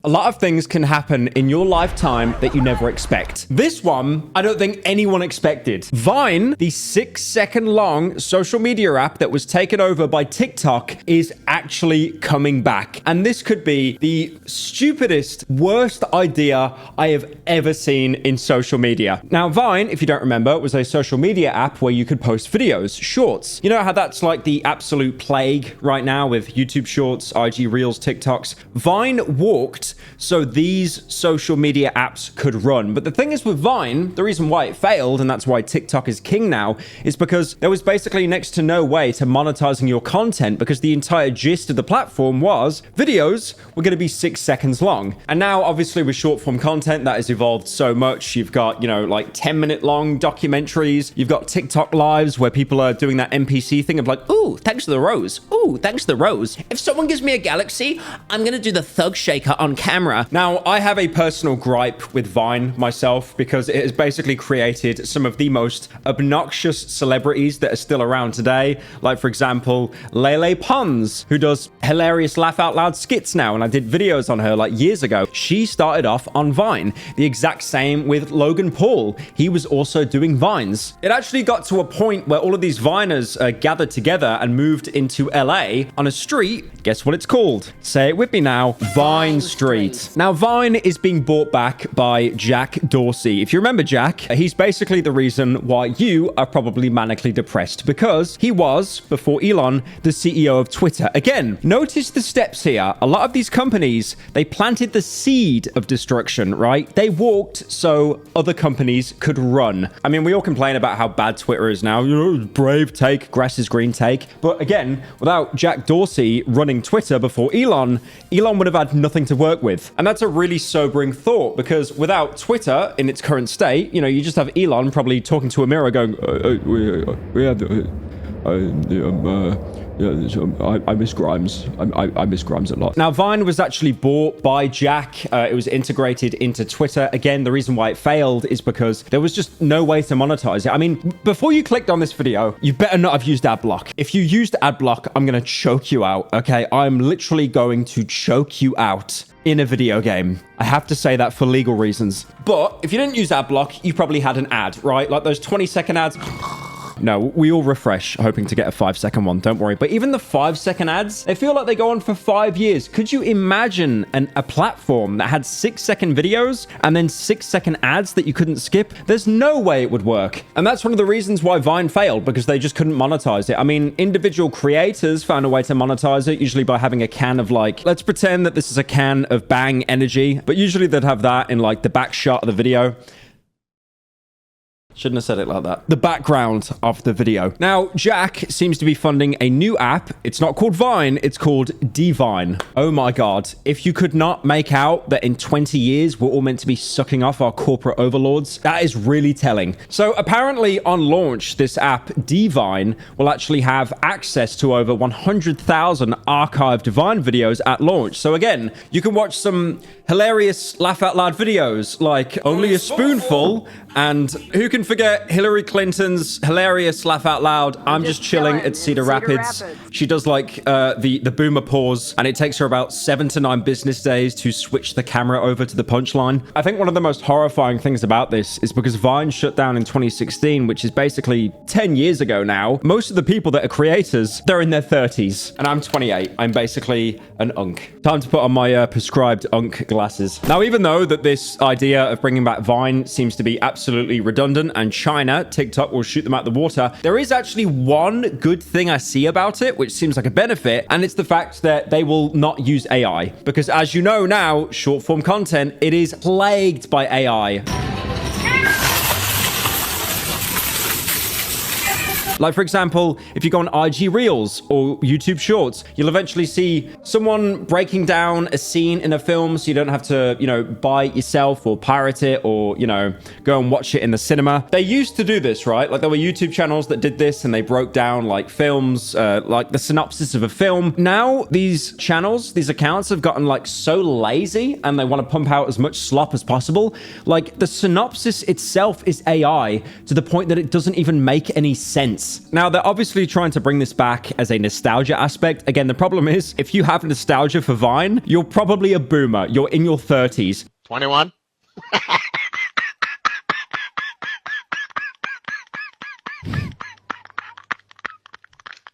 A lot of things can happen in your lifetime that you never expect. This one, I don't think anyone expected. Vine, the 6-second long social media app that was taken over by TikTok, is actually coming back. And this could be the stupidest, worst idea I have ever seen in social media. Now, Vine, if you don't remember, was a social media app where you could post videos, shorts. You know how that's like the absolute plague right now with YouTube Shorts, IG Reels, TikToks? Vine walked so these social media apps could run. But the thing is with Vine, the reason why it failed, and that's why TikTok is king now, is because there was basically next to no way to monetizing your content, because the entire gist of the platform was videos were going to be 6 seconds long. And now, obviously, with short form content, that has evolved so much. You've got, like 10-minute long documentaries. You've got TikTok lives where people are doing that NPC thing of like, ooh, thanks for the rose. Ooh, thanks for the rose. If someone gives me a galaxy, I'm going to do the thug shaker on camera. Now, I have a personal gripe with Vine myself because it has basically created some of the most obnoxious celebrities that are still around today. Like, for example, Lele Pons, who does hilarious laugh out loud skits now. And I did videos on her like years ago. She started off on Vine. The exact same with Logan Paul. He was also doing Vines. It actually got to a point where all of these Viners gathered together and moved into LA on a street. Guess what it's called? Say it with me now. Vine Street. Now, Vine is being bought back by Jack Dorsey. If you remember Jack, he's basically the reason why you are probably manically depressed, because he was, before Elon, the CEO of Twitter. Again, notice the steps here. A lot of these companies, they planted the seed of destruction, right? They walked so other companies could run. I mean, we all complain about how bad Twitter is now. Brave take, grass is green take. But again, without Jack Dorsey running Twitter before Elon would have had nothing to work with. And that's a really sobering thought, because without Twitter in its current state, you just have Elon probably talking to a mirror going, I miss Grimes. I miss Grimes a lot. Now, Vine was actually bought by Jack. It was integrated into Twitter. Again, the reason why it failed is because there was just no way to monetize it. I mean, before you clicked on this video, you better not have used AdBlock. If you used AdBlock, I'm going to choke you out, okay? I'm literally going to choke you out in a video game. I have to say that for legal reasons. But if you didn't use AdBlock, you probably had an ad, right? Like those 20-second ads. No, we all refresh hoping to get a 5-second one, don't worry. But even the 5-second ads, they feel like they go on for 5 years. Could you imagine a platform that had 6-second videos and then 6-second ads that you couldn't skip? There's no way it would work. And that's one of the reasons why Vine failed, because they just couldn't monetize it. I mean, individual creators found a way to monetize it, usually by having a can of like, let's pretend that this is a can of Bang Energy, but usually they'd have that in like the back shot of the video. Shouldn't have said it like that. The background of the video. Now, Jack seems to be funding a new app. It's not called Vine, it's called Devine. Oh my God. If you could not make out that in 20 years, we're all meant to be sucking off our corporate overlords, that is really telling. So apparently on launch, this app, Devine, will actually have access to over 100,000 archived Vine videos at launch. So again, you can watch some hilarious laugh out loud videos like Only a Spoonful, and who can forget Hillary Clinton's hilarious laugh out loud, I'm just chilling at Cedar Rapids. She does like the boomer pause, and it takes her about 7 to 9 business days to switch the camera over to the punchline. I think one of the most horrifying things about this is because Vine shut down in 2016, which is basically 10 years ago now. Most of the people that are creators, they're in their 30s, and I'm 28. I'm basically an unk. Time to put on my prescribed unk glasses. Now, even though that this idea of bringing back Vine seems to be absolutely redundant, and China, TikTok, will shoot them out the water, there is actually one good thing I see about it, which seems like a benefit, and it's the fact that they will not use AI. Because as you know now, short form content, it is plagued by AI. Like, for example, if you go on IG Reels or YouTube Shorts, you'll eventually see someone breaking down a scene in a film so you don't have to, buy it yourself or pirate it or, go and watch it in the cinema. They used to do this, right? Like, there were YouTube channels that did this and they broke down, like, films, like the synopsis of a film. Now, these channels, these accounts have gotten, like, so lazy and they want to pump out as much slop as possible. Like, the synopsis itself is AI to the point that it doesn't even make any sense. sense. Now, they're obviously trying to bring this back as a nostalgia aspect. Again, the problem is, if you have nostalgia for Vine, you're probably a boomer. You're in your 30s. 21?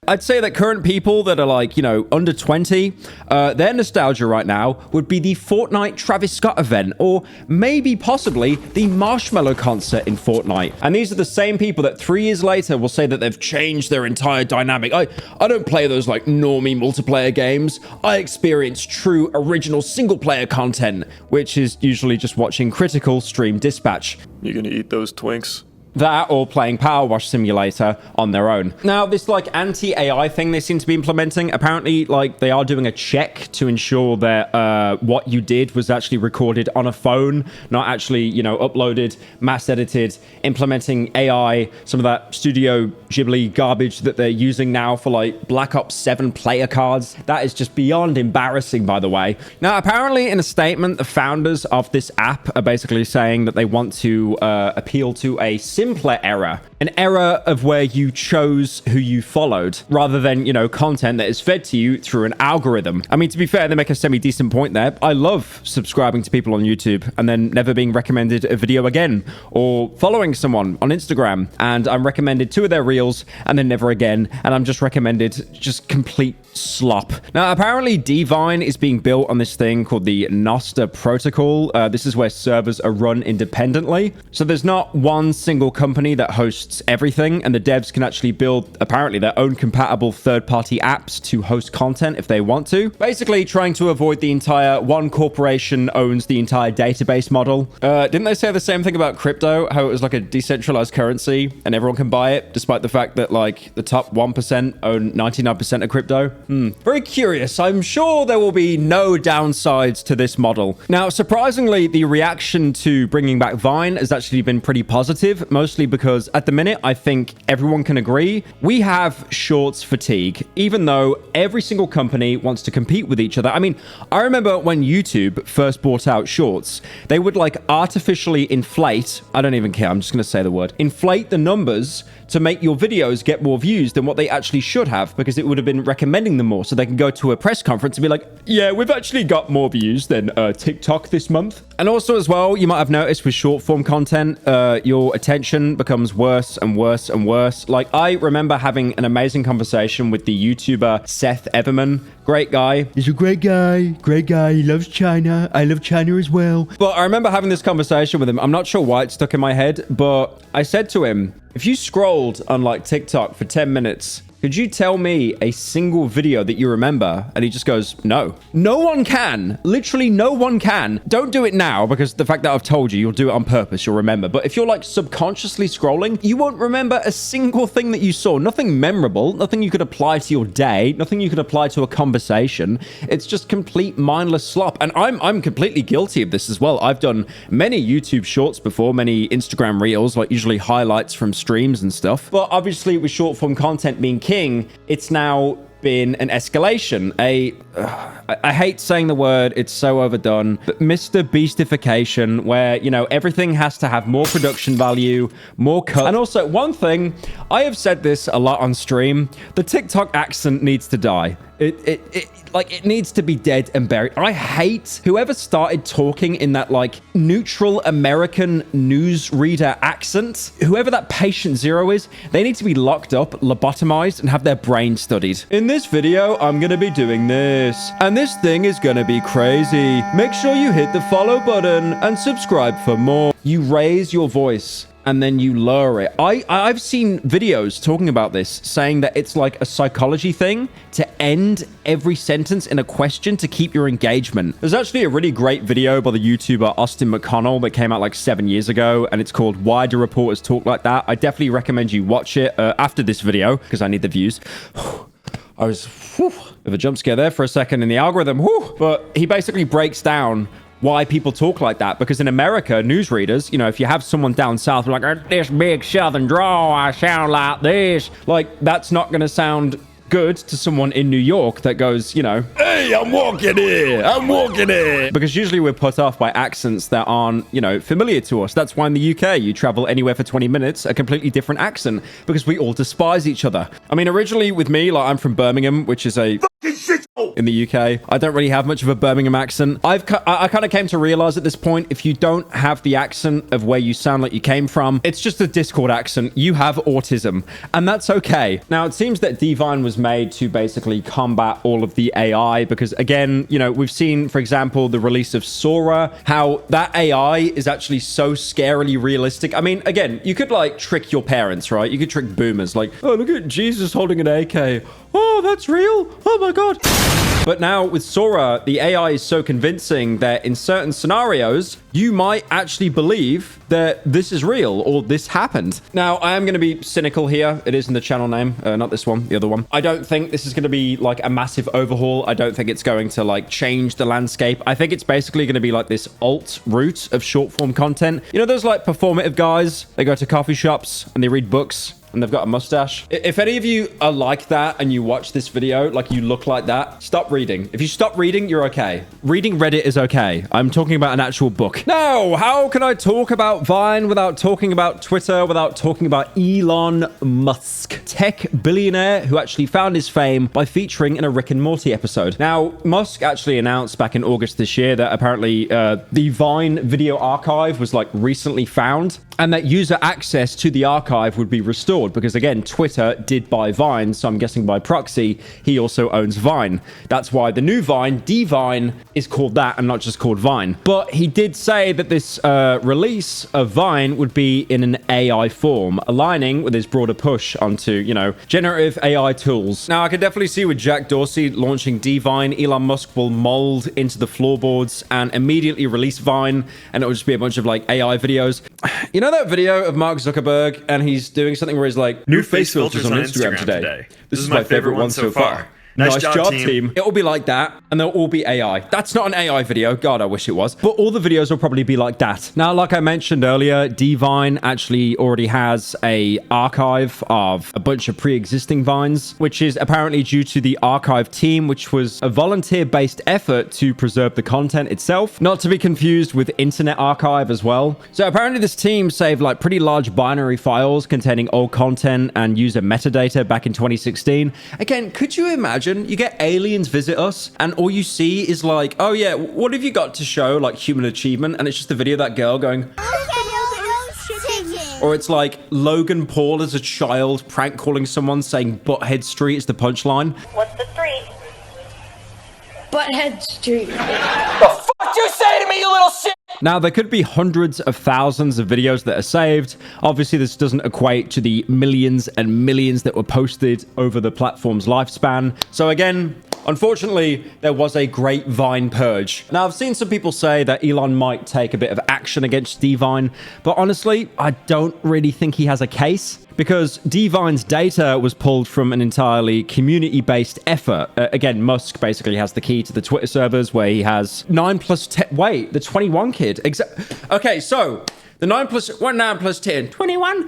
I'd say that current people that are like, under 20, their nostalgia right now would be the Fortnite Travis Scott event, or maybe possibly the Marshmello concert in Fortnite. And these are the same people that 3 years later will say that they've changed their entire dynamic. I don't play those like normie multiplayer games. I experience true original single player content, which is usually just watching Critical stream Dispatch. You gonna eat those Twinks? That or playing Power Wash Simulator on their own. Now, this like anti-AI thing they seem to be implementing, apparently like they are doing a check to ensure that what you did was actually recorded on a phone, not actually, uploaded, mass edited, implementing AI, some of that Studio Ghibli garbage that they're using now for like Black Ops 7 player cards. That is just beyond embarrassing, by the way. Now, apparently in a statement, the founders of this app are basically saying that they want to appeal to a simpler era, an era of where you chose who you followed rather than, content that is fed to you through an algorithm. I mean, to be fair, they make a semi-decent point there. I love subscribing to people on YouTube and then never being recommended a video again, or following someone on Instagram and I'm recommended 2 of their reels and then never again, and I'm just recommended just complete slop. Now, apparently Devine is being built on this thing called the Nostr protocol. This is where servers are run independently. So there's not one single company that hosts everything, and the devs can actually build apparently their own compatible third-party apps to host content if they want to. Basically trying to avoid the entire one corporation owns the entire database model. Didn't they say the same thing about crypto? How it was like a decentralized currency and everyone can buy it, despite the fact that like the top 1% own 99% of crypto? Very curious. I'm sure there will be no downsides to this model. Now, surprisingly, the reaction to bringing back Vine has actually been pretty positive, mostly because at the minute, I think everyone can agree, we have shorts fatigue, even though every single company wants to compete with each other. I mean, I remember when YouTube first brought out shorts, they would like artificially inflate, I don't even care, I'm just going to say the word, inflate the numbers to make your videos get more views than what they actually should have, because it would have been recommending them more, so they can go to a press conference and be like, yeah, we've actually got more views than TikTok this month. And also as well, you might have noticed with short form content, your attention becomes worse and worse and worse. Like, I remember having an amazing conversation with the YouTuber Seth Everman. Great guy. He's a great guy. Great guy. He loves China. I love China as well. But I remember having this conversation with him. I'm not sure why it stuck in my head, but I said to him, if you scrolled on like TikTok for 10 minutes, could you tell me a single video that you remember? And he just goes, no. No one can. Literally no one can. Don't do it now, because the fact that I've told you, you'll do it on purpose, you'll remember. But if you're like subconsciously scrolling, you won't remember a single thing that you saw. Nothing memorable, nothing you could apply to your day, nothing you could apply to a conversation. It's just complete mindless slop. And I'm completely guilty of this as well. I've done many YouTube shorts before, many Instagram reels, like usually highlights from streams and stuff. But obviously with short form content being king, it's now been an escalation. I hate saying the word, it's so overdone, but Mr. Beastification, where, everything has to have more production value, more cut. And also, one thing, I have said this a lot on stream, the TikTok accent needs to die. It needs to be dead and buried. I hate whoever started talking in that like neutral American newsreader accent. Whoever that patient zero is, they need to be locked up, lobotomized, and have their brain studied. In this video, I'm gonna be doing this, and this thing is gonna be crazy. Make sure you hit the follow button and subscribe for more. You raise your voice and then you lower it. I've seen videos talking about this, saying that it's like a psychology thing to end every sentence in a question to keep your engagement. There's actually a really great video by the YouTuber Austin McConnell that came out like 7 years ago, and it's called Why Do Reporters Talk Like That? I definitely recommend you watch it after this video, because I need the views. I was of a jump scare there for a second in the algorithm. But he basically breaks down why people talk like that, because in America, newsreaders, if you have someone down south like, this big southern drawl, I sound like this, like, that's not going to sound good to someone in New York that goes, you know, hey, I'm walking here. I'm walking here. Because usually we're put off by accents that aren't, you know, familiar to us. That's why in the UK, you travel anywhere for 20 minutes, a completely different accent, because we all despise each other. I mean, originally with me, like I'm from Birmingham, which is a in the UK. I don't really have much of a Birmingham accent. I kind of came to realize at this point, if you don't have the accent of where you sound like you came from, it's just a Discord accent. You have autism, and that's okay. Now, it seems that Devine was made to basically combat all of the AI because, again, you know, we've seen, for example, the release of Sora, how that AI is actually so scarily realistic. I mean, again, you could like trick your parents, right? You could trick boomers like, oh, look at Jesus holding an AK. Oh, that's real. Oh my God. But now with Sora, the AI is so convincing that in certain scenarios, you might actually believe that this is real or this happened. Now, I am going to be cynical here. It is in the channel name, not this one, the other one. I don't think this is going to be like a massive overhaul. I don't think it's going to like change the landscape. I think it's basically going to be like this alt route of short form content. You know, those like performative guys, they go to coffee shops and they read books and they've got a mustache. If any of you are like that and you watch this video, like you look like that, stop reading. If you stop reading, you're okay. Reading Reddit is okay. I'm talking about an actual book. Now, how can I talk about Vine without talking about Twitter, without talking about Elon Musk, tech billionaire who actually found his fame by featuring in a Rick and Morty episode. Now, Musk actually announced back in August this year that apparently the Vine video archive was like recently found and that user access to the archive would be restored because, again, Twitter did buy Vine, so I'm guessing by proxy, he also owns Vine. That's why the new Vine, Devine, is called that and not just called Vine. But he did say that this release of Vine would be in an AI form, aligning with his broader push onto, you know, generative AI tools. Now, I could definitely see with Jack Dorsey launching Devine, Elon Musk will mold into the floorboards and immediately release Vine, and it will just be a bunch of like AI videos. You know that video of Mark Zuckerberg and he's doing something where he's like, new face filters on Instagram today. This is my favorite one so far. Nice job, team. It will be like that, and they'll all be AI. That's not an AI video. God, I wish it was. But all the videos will probably be like that. Now, like I mentioned earlier, Devine actually already has a archive of a bunch of pre-existing Vines, which is apparently due to the archive team, which was a volunteer-based effort to preserve the content itself, not to be confused with Internet Archive as well. So apparently this team saved like pretty large binary files containing old content and user metadata back in 2016. Again, could you imagine you get aliens visit us and all you see is like, oh yeah, what have you got to show like human achievement? And it's just the video of that girl going, or it's like Logan Paul as a child prank calling someone saying Butthead Street is the punchline. What's the street? Butthead Street. The fuck you say to me, you little shit? Now, there could be hundreds of thousands of videos that are saved. Obviously, this doesn't equate to the millions and millions that were posted over the platform's lifespan. So again, unfortunately, there was a great Vine purge. Now, I've seen some people say that Elon might take a bit of action against Devine, but honestly, I don't really think he has a case. Because Devine's data was pulled from an entirely community-based effort. Again, Musk basically has the key to the Twitter servers where he has 9 plus 10... Wait, the 21 kid. Okay, so the 9 plus 10, 21?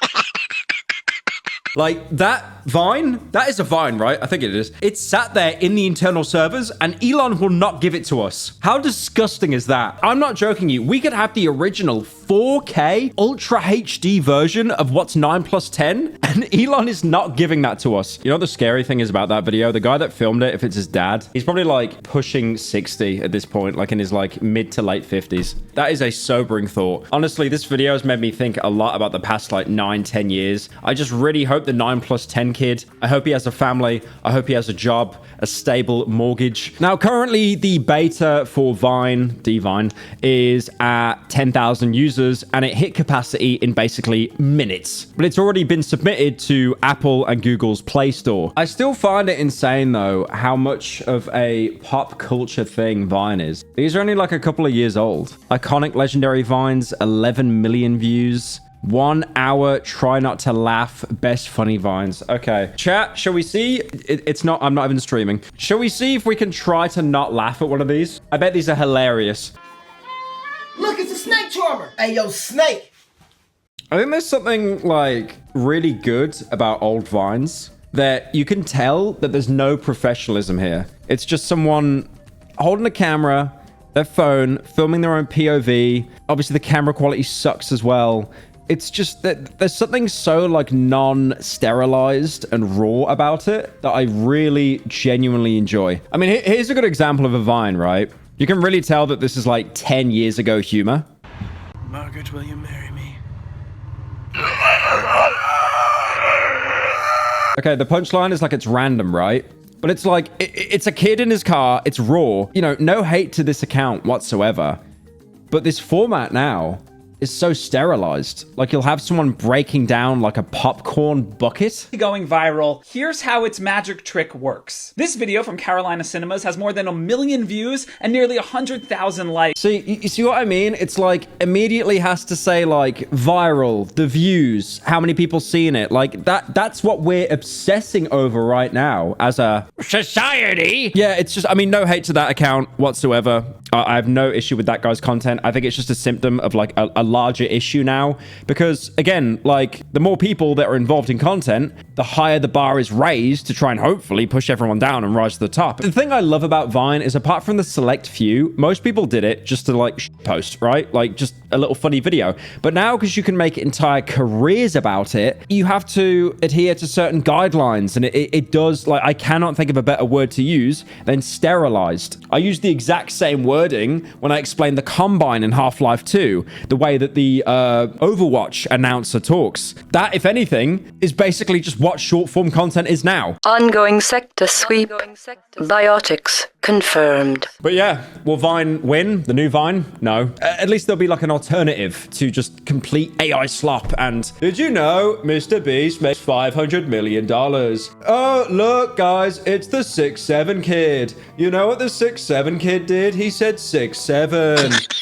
Like, that Vine, that is a Vine, right? I think it is. It's sat there in the internal servers, and Elon will not give it to us. How disgusting is that? I'm not joking you. We could have the original 4K Ultra HD version of what's 9 plus 10, and Elon is not giving that to us. You know what the scary thing is about that video? The guy that filmed it, if it's his dad, he's probably like pushing 60 at this point, like in his like mid to late 50s. That is a sobering thought. Honestly, this video has made me think a lot about the past like 9-10 years. I just really hope the 9 plus 10 kid, I hope he has a family. I hope he has a job, a stable mortgage. Now, currently the beta for Vine, Devine, is at 10,000 users and it hit capacity in basically minutes. But it's already been submitted to Apple and Google's Play Store. I still find it insane though, how much of a pop culture thing Vine is. These are only like a couple of years old. Iconic legendary Vines, 11 million views. 1 hour, try not to laugh, best funny Vines. Okay, chat, shall we see? It's not, I'm not even streaming. Shall we see if we can try to not laugh at one of these? I bet these are hilarious. Look, it's a snake charmer. Hey, yo, snake. I think there's something like really good about old Vines. that you can tell that there's no professionalism here. It's just someone holding a camera, their phone, filming their own POV. Obviously, the camera quality sucks as well. It's just that there's something so like non-sterilized and raw about it that I really genuinely enjoy. I mean, here's a good example of a Vine, right? You can really tell that this is like 10 years ago humor. Margaret, will you marry me? Okay, the punchline is like it's random, right? But it's like, it's a kid in his car, it's raw. You know, no hate to this account whatsoever. But this format now is so sterilized. Like you'll have someone breaking down like a popcorn bucket. Going viral, here's how its magic trick works. This video from Carolina Cinemas has more than 1 million views and nearly 100,000 likes. See, you see what I mean? It's like immediately has to say like viral, the views, how many people seen it. Like that's what we're obsessing over right now as a society. Yeah, it's just, I mean, no hate to that account whatsoever. I have no issue with that guy's content. I think it's just a symptom of like a larger issue now, because again, like the more people that are involved in content, the higher the bar is raised to try and hopefully push everyone down and rise to the top. The thing I love about Vine is apart from the select few, most people did it just to like post, right? Like just a little funny video. But now, because you can make entire careers about it, you have to adhere to certain guidelines, and it does, like, I cannot think of a better word to use than sterilized. I use the exact same wording when I explain the Combine in Half-Life 2, the way that the Overwatch announcer talks. That, if anything, is basically just what short-form content is now. Ongoing sector sweep. Biotics confirmed. But yeah, will Vine win? The new Vine? No. At least there'll be like an alternative to just complete AI slop. And did you know Mr. Beast makes $500 million? Oh, look, guys, it's the 6'7" kid. You know what the 6'7" kid did? He said 6'7".